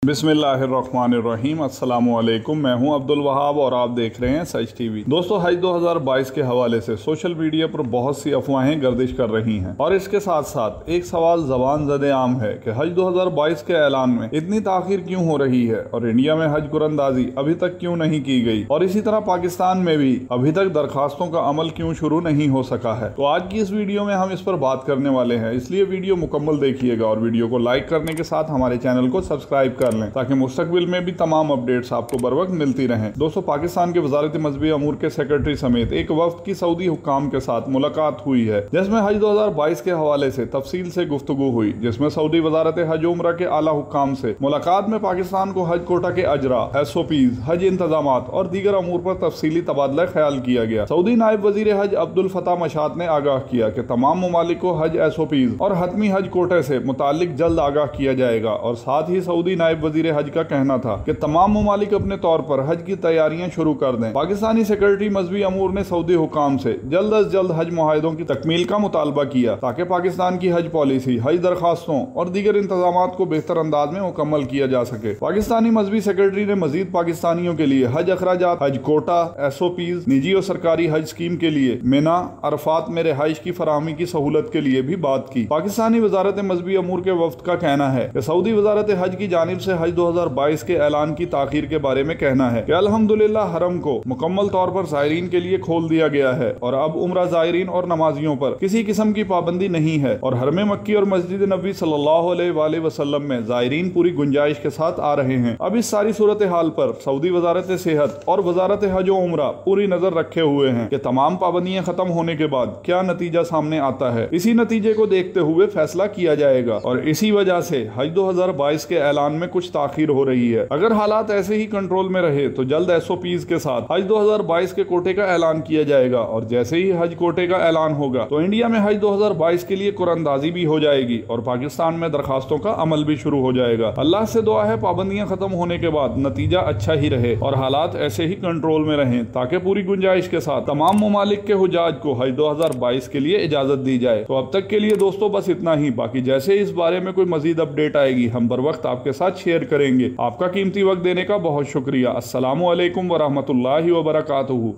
बिस्मिल्लाहिर्रहमानिर्रहीम। अस्सलामुअलैकुम। मैं हूं अब्दुल वहाब और आप देख रहे हैं सच टीवी। दोस्तों, हज 2022 के हवाले से सोशल मीडिया पर बहुत सी अफवाहें गर्दिश कर रही हैं और इसके साथ साथ एक सवाल ज़बान ज़दे आम है कि हज 2022 के ऐलान में इतनी ताखीर क्यों हो रही है और इंडिया में हज कुरंदाजी अभी तक क्यों नहीं की गई और इसी तरह पाकिस्तान में भी अभी तक दरखास्तों का अमल क्यों शुरू नहीं हो सका है। तो आज की इस वीडियो में हम इस पर बात करने वाले हैं, इसलिए वीडियो मुकम्मल देखिएगा और वीडियो को लाइक करने के साथ हमारे चैनल को सब्सक्राइब कर लें ताकि मुस्तकबिल में भी तमाम अपडेट्स आपको बर वक्त मिलती रहें। दोस्तों, पाकिस्तान के वजारत मजहबी अमूर के सेक्रेटरी समेत एक वफ्द की सऊदी हुक्काम के साथ मुलाकात हुई है जिसमें हज 2022 के हवाले से तफसील से गुफ्तगू हुई, जिसमें सऊदी वजारत हज उम्रा के आला हुक्काम से मुलाकात में पाकिस्तान को हज कोटा के अजरा, SOPs, हज इंतजाम और दीगर अमूर पर तफसीली तबादला ख्याल किया गया। सऊदी नायब वजीर हज अब्दुल फताह मशात ने आगाह किया कि तमाम ममालिक को हज SOPs और हतमी हज कोटे से मुतालिक जल्द आगाह किया जाएगा और साथ ही सऊदी नायब वजीर हज का कहना था कि तमाम ममालिक अपने तौर पर हज की तैयारियां शुरू कर दें। पाकिस्तानी सेक्रेटरी मजहबी अमूर ने सऊदी हुकाम से जल्द अज जल्द हज मुआहिदों की तकमील का मुतालबा किया ताकि पाकिस्तान की हज पॉलिसी, हज दरखास्तों और दीगर इंतजाम को बेहतर अंदाज में मुकम्मल किया जा सके। पाकिस्तानी मजहबी सेक्रेटरी ने मजीद पाकिस्तानियों के लिए हज अखराजात, हज कोटा, SOPs, निजी और सरकारी हज स्कीम के लिए मिना, अरफात में रिहाइश की फराहमी की सहूलत के लिए भी बात की। पाकिस्तानी वजारत मजहबी अमूर के वफ्द का कहना है कि सऊदी वजारत हज की जानिब से हज 2022 के ऐलान की ताखीर के बारे में कहना है कि अल्हम्दुलिल्लाह हरम को मुकम्मल तौर पर ज़ायरीन के लिए खोल दिया गया है और अब उम्रा ज़ायरीन और नमाजियों पर किसी किस्म की पाबंदी नहीं है और हरम मक्की और मस्जिद नबी सल्लल्लाहु अलैहि वसल्लम में ज़ायरीन पूरी गुंजाइश के साथ आ रहे हैं। अब इस सारी सूरत हाल पर सऊदी वजारत सेहत और वजारत हज उम्रा पूरी नजर रखे हुए हैं कि तमाम पाबंदियां खत्म होने के बाद क्या नतीजा सामने आता है। इसी नतीजे को देखते हुए फैसला किया जाएगा और इसी वजह से हज 2022 के ऐलान में कुछ ताखीर हो रही है। अगर हालात ऐसे ही कंट्रोल में रहे तो जल्द SOPs के साथ हज 2022 के कोटे का ऐलान किया जाएगा और जैसे ही हज कोटे का ऐलान होगा तो इंडिया में हज 2022 के लिए कुरंदाजी भी हो जाएगी और पाकिस्तान में दरखास्तों का अमल भी शुरू हो जाएगा। अल्लाह से दुआ है पाबंदियां खत्म होने के बाद नतीजा अच्छा ही रहे और हालात ऐसे ही कंट्रोल में रहें ताकि पूरी गुंजाइश के साथ तमाम ममालिक के हुजाज को हज 2022 के लिए इजाजत दी जाए। तो अब तक के लिए दोस्तों बस इतना ही। बाकी जैसे इस बारे में कोई मजीद अपडेट आएगी हम बर वक्त आपके साथ शेयर करेंगे। आपका कीमती वक्त देने का बहुत शुक्रिया। अस्सलामु अलैकुम वरहमतुल्लाहि वबरकातुहू।